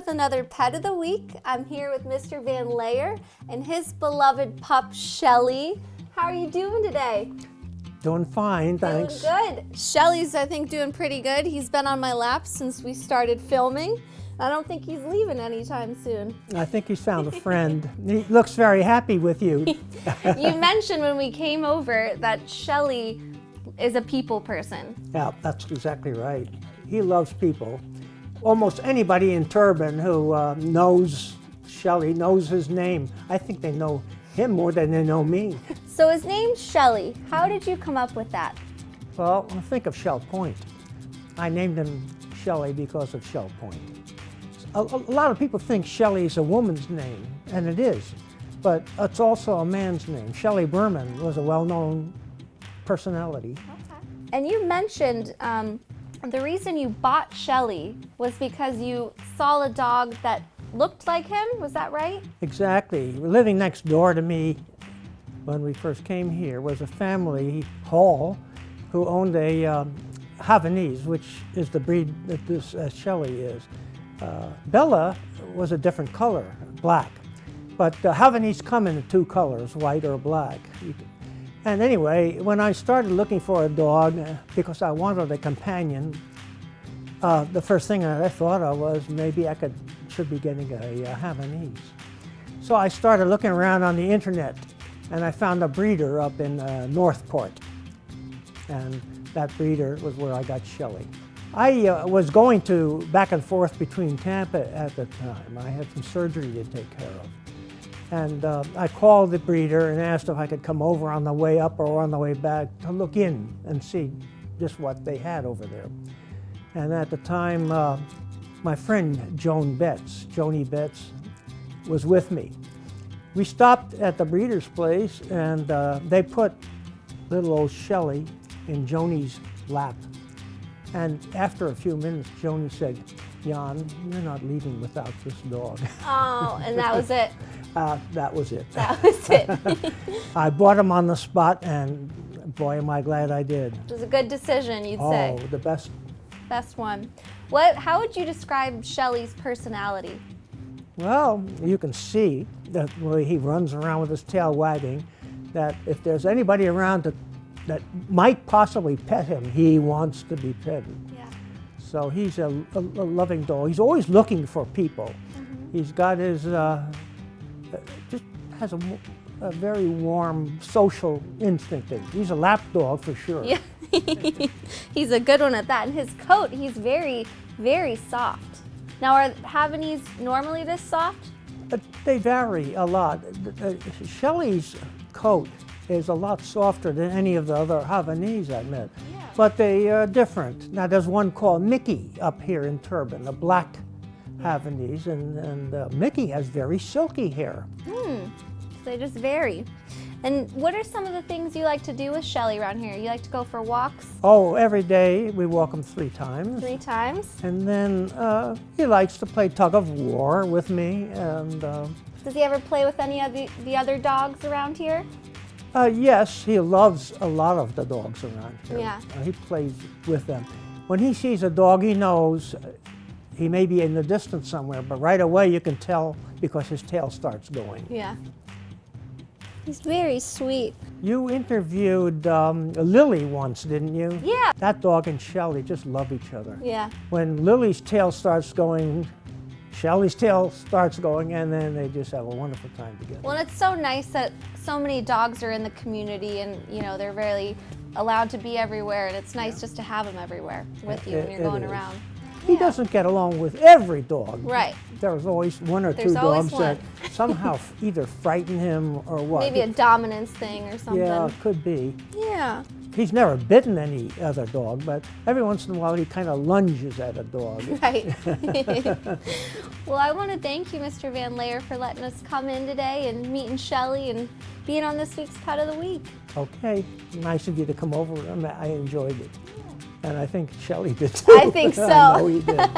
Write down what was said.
with another Pet of the Week. I'm here with Mr. Van Layer and his beloved pup, Shelly. How are you doing today? Doing fine, thanks. Doing good. Shelly's, I think, doing pretty good. He's been on my lap since we started filming. I don't think he's leaving anytime soon. I think he's found a friend. He looks very happy with you. You mentioned when we came over that Shelly is a people person. Yeah, that's exactly right. He loves people. Almost anybody in Turbin who knows Shelly knows his name. I think they know him more than they know me. So his name's Shelly. How did you come up with that? Well, think of Shell Point. I named him Shelly because of Shell Point. A lot of people think Shelly is a woman's name, and it is, but it's also a man's name. Shelly Berman was a well-known personality. Okay. And you mentioned the reason you bought Shelly was because you saw a dog that looked like him, was that right? Exactly. Living next door to me when we first came here was a family, Hall, who owned a Havanese, which is the breed that this Shelly is. Bella was a different color, black, but Havanese come in two colors, white or black. And anyway, when I started looking for a dog, because I wanted a companion, the first thing that I thought of was maybe I should be getting a Havanese. So I started looking around on the internet, and I found a breeder up in Northport, and that breeder was where I got Shelly. I was going to back and forth between Tampa at the time. I had some surgery to take care of. And I called the breeder and asked if I could come over on the way up or on the way back to look in and see just what they had over there. And at the time, my friend Joni Betts, was with me. We stopped at the breeder's place, and they put little old Shelly in Joni's lap. And after a few minutes, Joni said, "Jan, you're not leaving without this dog." Oh, and that was it? That was it. That was it. I bought him on the spot, and boy, am I glad I did. It was a good decision, you'd say. Oh, the best. Best one. How would you describe Shelly's personality? Well, you can see that the way he runs around with his tail wagging, that if there's anybody around that might possibly pet him, he wants to be petted. Yeah. So he's a loving dog. He's always looking for people. Mm-hmm. He's got his, just has a very warm social instinct. He's a lap dog for sure. Yeah. He's a good one at that. And his coat, he's very, very soft. Now, are Havanese normally this soft? They vary a lot. Shelly's coat is a lot softer than any of the other Havanese I met. Yeah. But they are different. Now there's one called Mickey up here in Turbin, a black Havanese, and Mickey has very silky hair. So they just vary. And what are some of the things you like to do with Shelly around here? You like to go for walks? Oh, every day we walk him 3 times. 3 times? And then he likes to play tug of war with me. And does he ever play with any of the other dogs around here? Yes, he loves a lot of the dogs around here. Yeah. He plays with them. When he sees a dog, he knows he may be in the distance somewhere, but right away you can tell because his tail starts going. Yeah. He's very sweet. You interviewed Lily once, didn't you? Yeah. That dog and Shelly just love each other. Yeah. When Lily's tail starts going, Shelly's tail starts going, and then they just have a wonderful time together. Well, it's so nice that so many dogs are in the community, and they're really allowed to be everywhere, and it's nice just to have them everywhere with you when you're going around. He doesn't get along with every dog. Right. There's always one or two dogs that somehow either frighten him or what. Maybe a dominance thing or something. Yeah, it could be. Yeah. He's never bitten any other dog, but every once in a while he kind of lunges at a dog. Right. Well, I want to thank you, Mr. Van Layer, for letting us come in today and meeting Shelly and being on this week's Pet of the Week. Okay. Nice of you to come over. I enjoyed it. And I think Shelly did too. I think so. I know he did.